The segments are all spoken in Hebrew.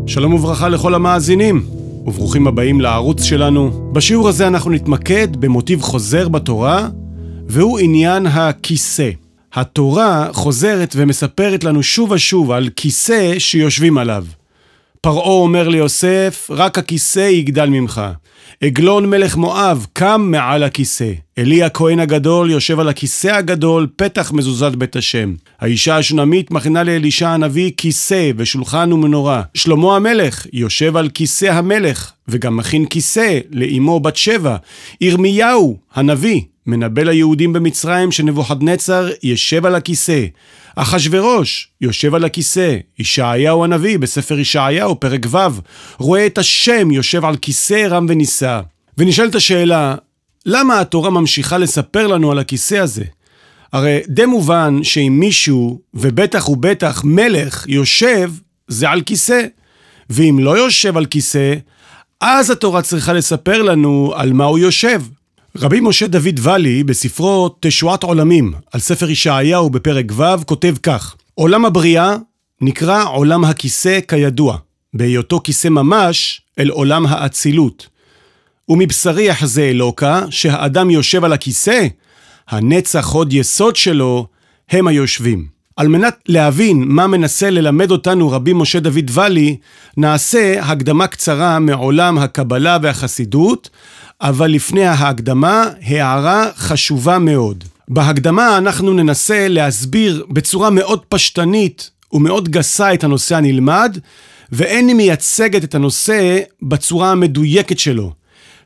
שלום וברכה לכל המאזינים, וברוכים הבאים לערוץ שלנו. בשיעור הזה אנחנו נתמקד במוטיב חוזר בתורה, והוא עניין הכיסא. התורה חוזרת ומספרת לנו שוב ושוב על כיסא שיושבים עליו. פרעה אומר ליוסף, רק הכיסא יגדל ממך. עגלון מלך מואב קם מעל הכיסא. אלי הכהן הגדול יושב על הכיסא הגדול, פתח מזוזת בית השם. האישה השונמית מכינה לאלישע הנביא כיסא ושולחן ומנורה. שלמה המלך יושב על כיסא המלך, וגם מכין כיסא לאמו בת שבע. ירמיהו הנביא מנבא ליהודים במצרים שנבוכדנצר ישב על הכיסא. אחשוורוש יושב על הכיסא. ישעיהו הנביא בספר ישעיהו פרק ו' רואה את השם יושב על כיסא רם ונישא. ונשאלת השאלה, למה התורה ממשיכה לספר לנו על הכיסא הזה? הרי די מובן שאם מישהו, ובטח ובטח מלך, יושב, זה על כיסא. ואם לא יושב על כיסא, אז התורה צריכה לספר לנו על מה הוא יושב. רבי משה דוד ואלי בספרו תשועת עולמים על ספר ישעיהו בפרק ו' כותב כך: עולם הבריאה נקרא עולם הכיסא כידוע, בהיותו כיסא ממש אל עולם האצילות. ומבשרי יחזה אלוקה שהאדם יושב על הכיסא, הנצח הוד יסוד שלו הם היושבים. על מנת להבין מה מנסה ללמד אותנו רבי משה דוד ואלי, נעשה הקדמה קצרה מעולם הקבלה והחסידות, אבל לפני ההקדמה, הערה חשובה מאוד. בהקדמה אנחנו ננסה להסביר בצורה מאוד פשטנית ומאוד גסה את הנושא הנלמד, ואין מייצגת את הנושא בצורה המדויקת שלו.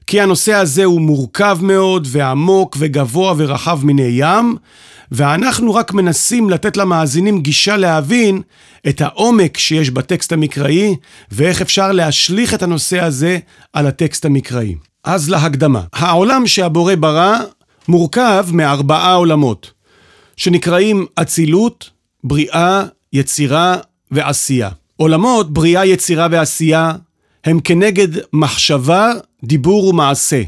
כי הנושא הזה הוא מורכב מאוד ועמוק וגבוה ורחב מני ים, ואנחנו רק מנסים לתת למאזינים גישה להבין את העומק שיש בטקסט המקראי, ואיך אפשר להשליך את הנושא הזה על הטקסט המקראי. אז להקדמה. העולם שהבורא ברא מורכב מארבעה עולמות, שנקראים אצילות, בריאה, יצירה ועשייה. עולמות בריאה, יצירה ועשייה הם כנגד מחשבה, דיבור ומעשה.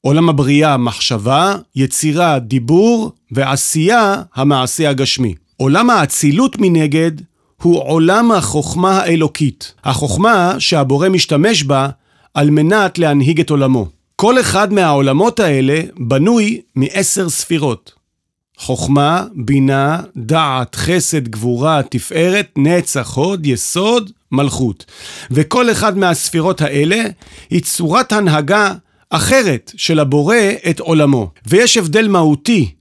עולם הבריאה מחשבה, יצירה, דיבור ועשייה המעשה הגשמי. עולם האצילות מנגד הוא עולם החוכמה האלוקית. החוכמה שהבורא משתמש בה על מנת להנהיג את עולמו. כל אחד מהעולמות האלה בנוי מ10 ספירות. חוכמה, בינה, דעת, חסד, גבורה, תפארת, נצח, הוד, יסוד, מלכות. וכל אחד מהספירות האלה היא צורת הנהגה אחרת של הבורא את עולמו. ויש הבדל מהותי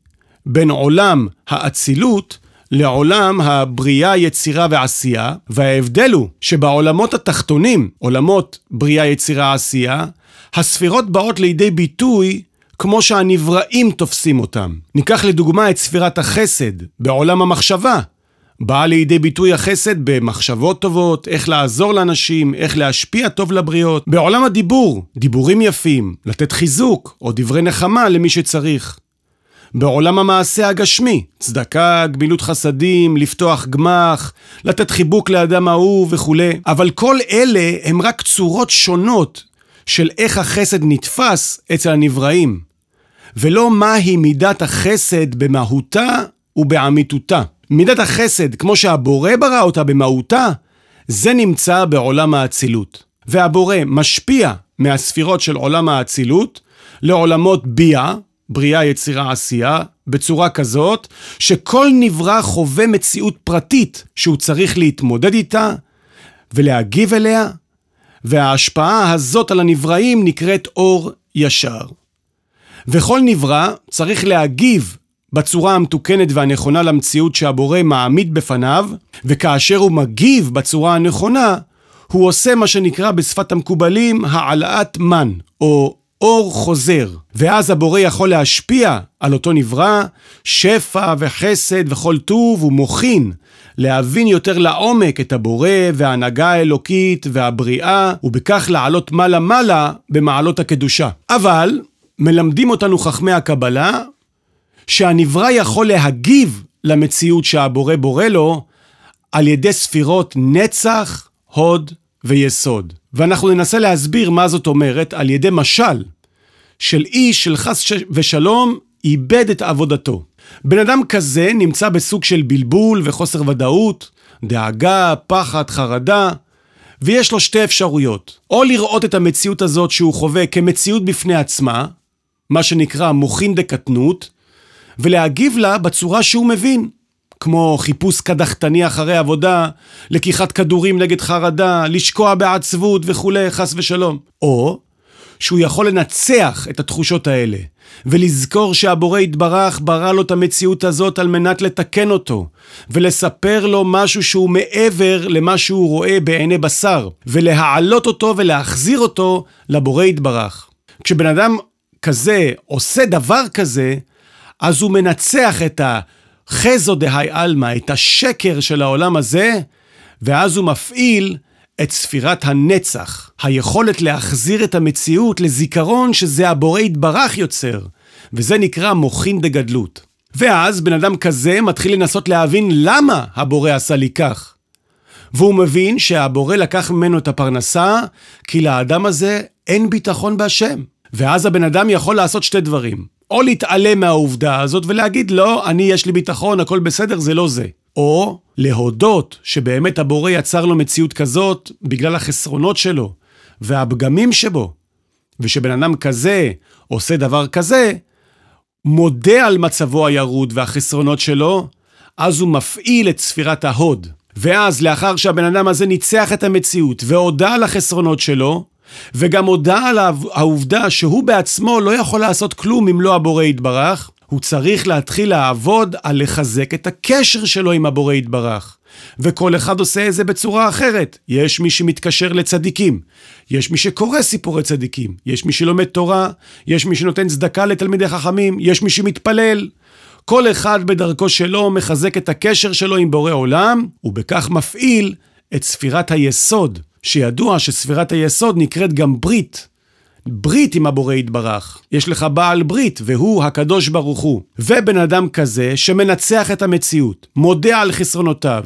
בין עולם האצילות לעולם הבריאה, יצירה ועשייה, וההבדל הוא שבעולמות התחתונים, עולמות בריאה, יצירה, עשייה, הספירות באות לידי ביטוי כמו שהנבראים תופסים אותם. ניקח לדוגמה את ספירת החסד בעולם המחשבה. באה לידי ביטוי החסד במחשבות טובות, איך לעזור לאנשים, איך להשפיע טוב לבריות. בעולם הדיבור, דיבורים יפים, לתת חיזוק או דברי נחמה למי שצריך. בעולם המעשה הגשמי, צדקה, גמילות חסדים, לפתוח גמח, לתת חיבוק לאדם אהוב וכו'. אבל כל אלה הם רק צורות שונות של איך החסד נתפס אצל הנבראים, ולא מהי מידת החסד במהותה ובאמיתותה. מידת החסד, כמו שהבורא ברא אותה במהותה, זה נמצא בעולם האצילות. והבורא משפיע מהספירות של עולם האצילות לעולמות ביאה, בריאה, יצירה, עשייה, בצורה כזאת שכל נברא חווה מציאות פרטית שהוא צריך להתמודד איתה ולהגיב אליה, וההשפעה הזאת על הנבראים נקראת אור ישר. וכל נברא צריך להגיב בצורה המתוקנת והנכונה למציאות שהבורא מעמיד בפניו, וכאשר הוא מגיב בצורה הנכונה, הוא עושה מה שנקרא בשפת המקובלים העלאת מן, או אור חוזר. ואז הבורא יכול להשפיע על אותו נברא, שפע וחסד וכל טוב, ומוכין להבין יותר לעומק את הבורא וההנהגה האלוקית והבריאה, ובכך לעלות מעלה מעלה במעלות הקדושה. אבל מלמדים אותנו חכמי הקבלה שהנברא יכול להגיב למציאות שהבורא בורא לו על ידי ספירות נצח, הוד ויסוד. ואנחנו ננסה להסביר מה זאת אומרת על ידי משל של איש של חס ושלום איבד את עבודתו. בן אדם כזה נמצא בסוג של בלבול וחוסר ודאות, דאגה, פחד, חרדה, ויש לו שתי אפשרויות. או לראות את המציאות הזאת שהוא חווה כמציאות בפני עצמה, מה שנקרא מוחין דקטנות, ולהגיב לה בצורה שהוא מבין, כמו חיפוש קדחתני אחרי עבודה, לקיחת כדורים נגד חרדה, לשקוע בעצבות וכו', חס ושלום. או שהוא יכול לנצח את התחושות האלה, ולזכור שהבורא יתברך ברא לו את המציאות הזאת על מנת לתקן אותו, ולספר לו משהו שהוא מעבר למה שהוא רואה בעיני בשר, ולהעלות אותו ולהחזיר אותו לבורא יתברך. כשבן אדם כזה עושה דבר כזה, אז הוא מנצח את החזו דהי אלמה, את השקר של העולם הזה, ואז הוא מפעיל את ספירת הנצח, היכולת להחזיר את המציאות לזיכרון שזה הבורא יתברך יוצר, וזה נקרא מוחין דגדלות. ואז בן אדם כזה מתחיל לנסות להבין למה הבורא עשה לי כך. והוא מבין שהבורא לקח ממנו את הפרנסה, כי לאדם הזה אין ביטחון בהשם. ואז הבן אדם יכול לעשות שתי דברים. או להתעלם מהעובדה הזאת ולהגיד לא, יש לי ביטחון, הכל בסדר, זה לא זה. או להודות שבאמת הבורא יצר לו מציאות כזאת בגלל החסרונות שלו והפגמים שבו. ושבן אדם כזה עושה דבר כזה, מודה על מצבו הירוד והחסרונות שלו, אז הוא מפעיל את ספירת ההוד. ואז לאחר שהבן אדם הזה ניצח את המציאות והודע על החסרונות שלו, וגם הודע על העובדה שהוא בעצמו לא יכול לעשות כלום אם לא הבורא יתברך, הוא צריך להתחיל לעבוד על לחזק את הקשר שלו עם הבורא יתברך. וכל אחד עושה את זה בצורה אחרת. יש מי שמתקשר לצדיקים, יש מי שקורא סיפורי צדיקים, יש מי שלומד תורה, יש מי שנותן צדקה לתלמידי חכמים, יש מי שמתפלל. כל אחד בדרכו שלו מחזק את הקשר שלו עם בורא עולם, ובכך מפעיל את ספירת היסוד, שידוע שספירת היסוד נקראת גם ברית. ברית עם הבורא יתברך. יש לך בעל ברית, והוא הקדוש ברוך הוא. ובן אדם כזה שמנצח את המציאות, מודה על חסרונותיו,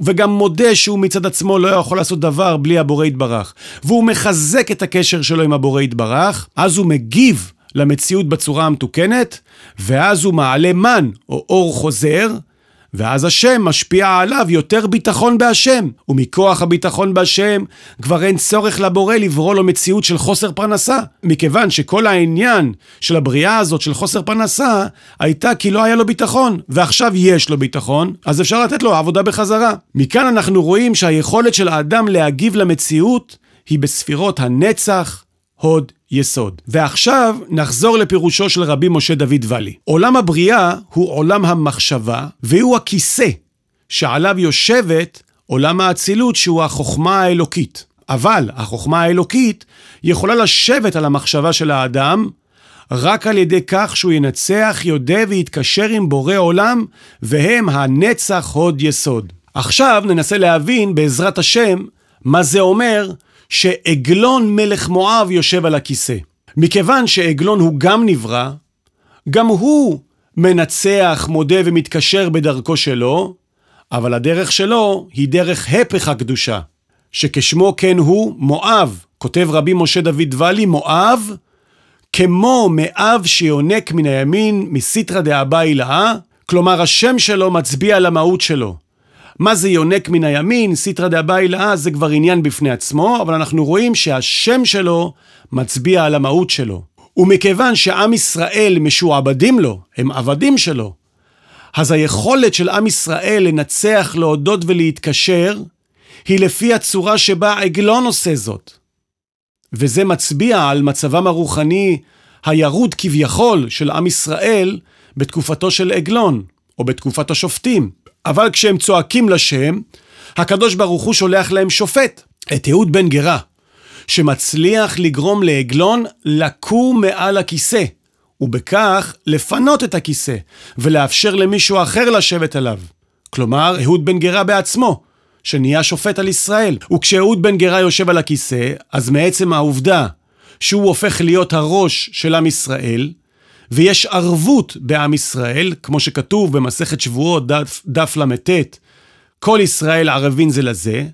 וגם מודה שהוא מצד עצמו לא יכול לעשות דבר בלי הבורא יתברך, והוא מחזק את הקשר שלו עם הבורא יתברך, אז הוא מגיב למציאות בצורה המתוקנת, ואז הוא מעלה מן או אור חוזר, ואז השם משפיע עליו יותר ביטחון בהשם, ומכוח הביטחון בהשם כבר אין צורך לבורא לברוא לו מציאות של חוסר פרנסה, מכיוון שכל העניין של הבריאה הזאת של חוסר פרנסה הייתה כי לא היה לו ביטחון, ועכשיו יש לו ביטחון, אז אפשר לתת לו עבודה בחזרה. מכאן אנחנו רואים שהיכולת של האדם להגיב למציאות היא בספירות הנצח, הוד, יסוד. ועכשיו נחזור לפירושו של רבי משה דוד ואלי. עולם הבריאה הוא עולם המחשבה, והוא הכיסא שעליו יושבת עולם האצילות שהוא החוכמה האלוקית. אבל החוכמה האלוקית יכולה לשבת על המחשבה של האדם רק על ידי כך שהוא ינצח, יודע ויתקשר עם בורא עולם, והם הנצח, הוד, יסוד. עכשיו ננסה להבין בעזרת השם מה זה אומר שעגלון מלך מואב יושב על הכיסא. מכיוון שעגלון הוא גם נברא, גם הוא מנצח, מודה ומתקשר בדרכו שלו, אבל הדרך שלו היא דרך הפך הקדושה, שכשמו כן הוא מואב. כותב רבי משה דוד ואלי, מואב כמו מאב שיונק מן הימין מסיטרא דאביי לאה, כלומר השם שלו מצביע על המהות שלו. מה זה יונק מן הימין, סיטרא דאביי לאה, זה כבר עניין בפני עצמו, אבל אנחנו רואים שהשם שלו מצביע על המהות שלו. ומכיוון שעם ישראל משועבדים לו, הם עבדים שלו, אז היכולת של עם ישראל לנצח, להודות ולהתקשר, היא לפי הצורה שבה עגלון עושה זאת. וזה מצביע על מצבם הרוחני הירוד כביכול של עם ישראל בתקופתו של עגלון, או בתקופת השופטים. אבל כשהם צועקים לשם, הקדוש ברוך הוא שולח להם שופט, את אהוד בן גרה, שמצליח לגרום לעגלון לקום מעל הכיסא, ובכך לפנות את הכיסא, ולאפשר למישהו אחר לשבת עליו. כלומר, אהוד בן גרה בעצמו, שנהיה שופט על ישראל. וכשאהוד בן גרה יושב על הכיסא, אז מעצם העובדה שהוא הופך להיות הראש של עם ישראל, ויש ערבות בעם ישראל, כמו שכתוב במסכת שבועות דף למתת, כל ישראל ערבין זה לזה,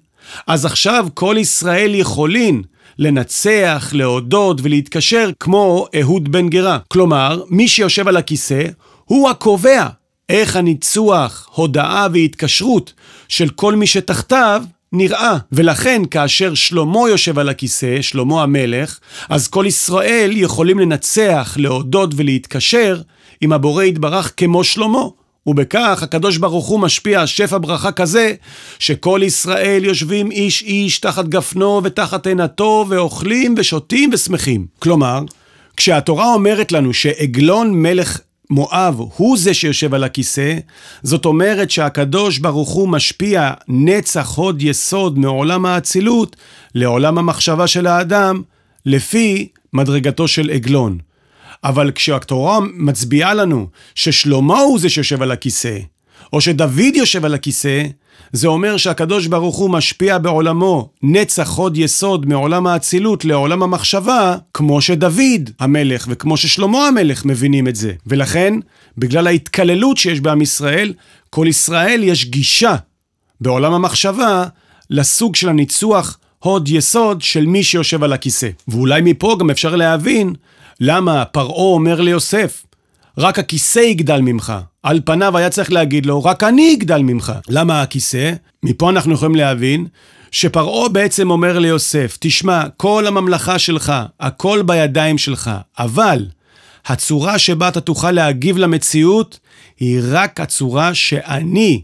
אז עכשיו כל ישראל יכולים לנצח, להודות ולהתקשר כמו אהוד בן גרה. כלומר, מי שיושב על הכיסא הוא הקובע איך הניצוח, הודעה והתקשרות של כל מי שתחתיו נראה. ולכן כאשר שלמה יושב על הכיסא, שלמה המלך, אז כל ישראל יכולים לנצח, להודות ולהתקשר עם הבורא יתברך כמו שלמה. ובכך הקדוש ברוך הוא משפיע שפע ברכה כזה, שכל ישראל יושבים איש איש תחת גפנו ותחת עינתו, ואוכלים ושותים ושמחים. כלומר, כשהתורה אומרת לנו שעגלון מלך מואב הוא זה שיושב על הכיסא, זאת אומרת שהקדוש ברוך הוא משפיע נצח הוד יסוד מעולם האצילות לעולם המחשבה של האדם, לפי מדרגתו של עגלון. אבל כשהתורה מצביעה לנו ששלמה הוא זה שיושב על הכיסא, או שדוד יושב על הכיסא, זה אומר שהקדוש ברוך הוא משפיע בעולמו נצח הוד יסוד מעולם האצילות לעולם המחשבה, כמו שדוד המלך וכמו ששלמה המלך מבינים את זה. ולכן, בגלל ההתקללות שיש בעם ישראל, כל ישראל יש גישה בעולם המחשבה לסוג של הניצוח הוד יסוד של מי שיושב על הכיסא. ואולי מפה גם אפשר להבין למה פרעה אומר ליוסף, רק הכיסא יגדל ממך. על פניו היה צריך להגיד לו, רק אני יגדל ממך. למה הכיסא? מפה אנחנו יכולים להבין שפרעה בעצם אומר ליוסף, תשמע, כל הממלכה שלך, הכל בידיים שלך, אבל הצורה שבה אתה תוכל להגיב למציאות, היא רק הצורה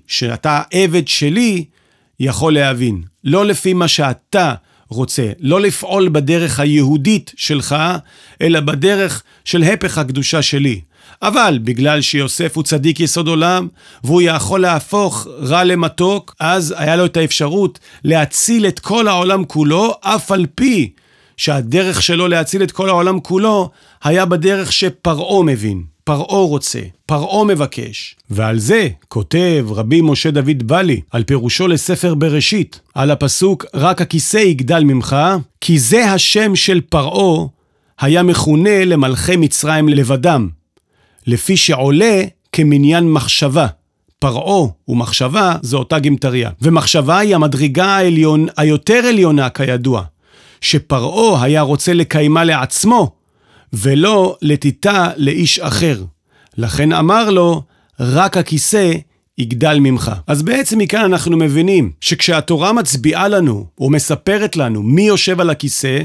שאתה עבד שלי, יכול להבין. לא לפי מה שאתה רוצה, לא לפעול בדרך היהודית שלך, אלא בדרך של הפך הקדושה שלי. אבל בגלל שיוסף הוא צדיק יסוד עולם, והוא יכול להפוך רע למתוק, אז היה לו את האפשרות להציל את כל העולם כולו, אף על פי שהדרך שלו להציל את כל העולם כולו, היה בדרך שפרעה מבין, פרעה רוצה, פרעה מבקש. ועל זה כותב רבי משה דוד בלי, על פירושו לספר בראשית, על הפסוק, רק הכיסא יגדל ממך, כי זה השם של פרעה, היה מכונה למלכי מצרים לבדם. לפי שעולה כמניין מחשבה. פרעה ומחשבה זו אותה גמטריה. ומחשבה היא המדרגה היותר עליונה כידוע, שפרעה היה רוצה לקיימה לעצמו, ולא לתיתה לאיש אחר. לכן אמר לו, רק הכיסא יגדל ממך. אז בעצם מכאן אנחנו מבינים שכשהתורה מצביעה לנו או מספרת לנו מי יושב על הכיסא,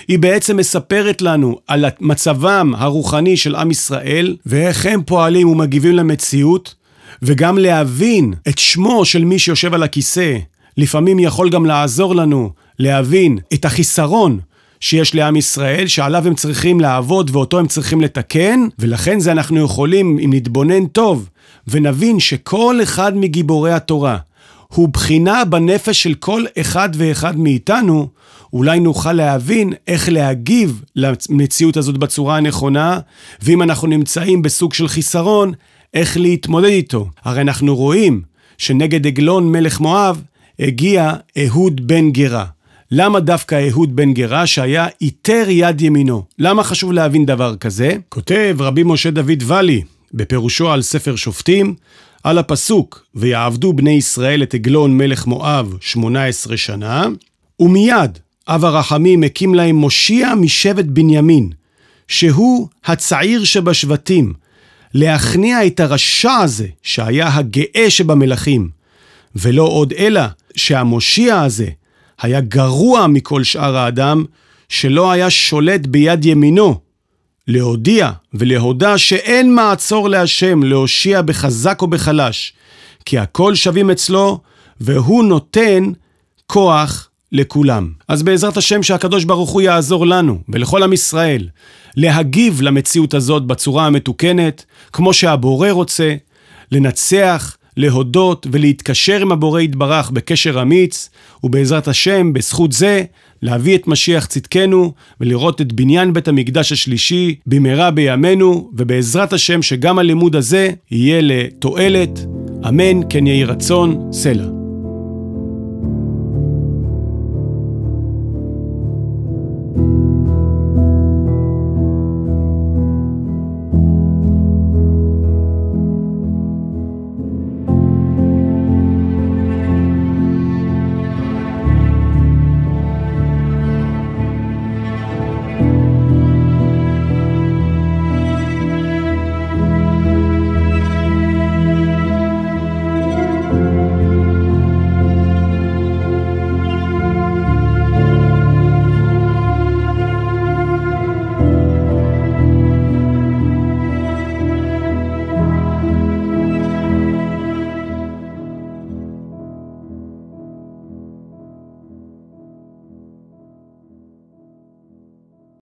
היא בעצם מספרת לנו על מצבם הרוחני של עם ישראל, ואיך הם פועלים ומגיבים למציאות, וגם להבין את שמו של מי שיושב על הכיסא, לפעמים יכול גם לעזור לנו להבין את החיסרון שיש לעם ישראל, שעליו הם צריכים לעבוד ואותו הם צריכים לתקן, ולכן זה אנחנו יכולים, אם נתבונן טוב, ונבין שכל אחד מגיבורי התורה הוא בחינה בנפש של כל אחד ואחד מאיתנו, אולי נוכל להבין איך להגיב למציאות הזאת בצורה הנכונה, ואם אנחנו נמצאים בסוג של חיסרון, איך להתמודד איתו. הרי אנחנו רואים שנגד עגלון מלך מואב הגיע אהוד בן גרה. למה דווקא אהוד בן גרה שהיה איתר יד ימינו? למה חשוב להבין דבר כזה? כותב רבי משה דוד בלי בפירושו על ספר שופטים, על הפסוק, ויעבדו בני ישראל את עגלון מלך מואב 18 שנה, ומיד אב הרחמים הקים להם מושיע משבט בנימין, שהוא הצעיר שבשבטים, להכניע את הרשע הזה שהיה הגאה שבמלכים, ולא עוד אלא שהמושיע הזה היה גרוע מכל שאר האדם, שלא היה שולט ביד ימינו, להודיע ולהודע שאין מעצור להשם להושיע בחזק או בחלש, כי הכל שווים אצלו, והוא נותן כוח לכולם. אז בעזרת השם שהקדוש ברוך הוא יעזור לנו ולכל עם ישראל להגיב למציאות הזאת בצורה המתוקנת, כמו שהבורא רוצה, לנצח, להודות ולהתקשר עם הבורא יתברך בקשר אמיץ, ובעזרת השם בזכות זה להביא את משיח צדקנו ולראות את בניין בית המקדש השלישי במהרה בימינו, ובעזרת השם שגם הלימוד הזה יהיה לתועלת. אמן כן יהי רצון. סלע.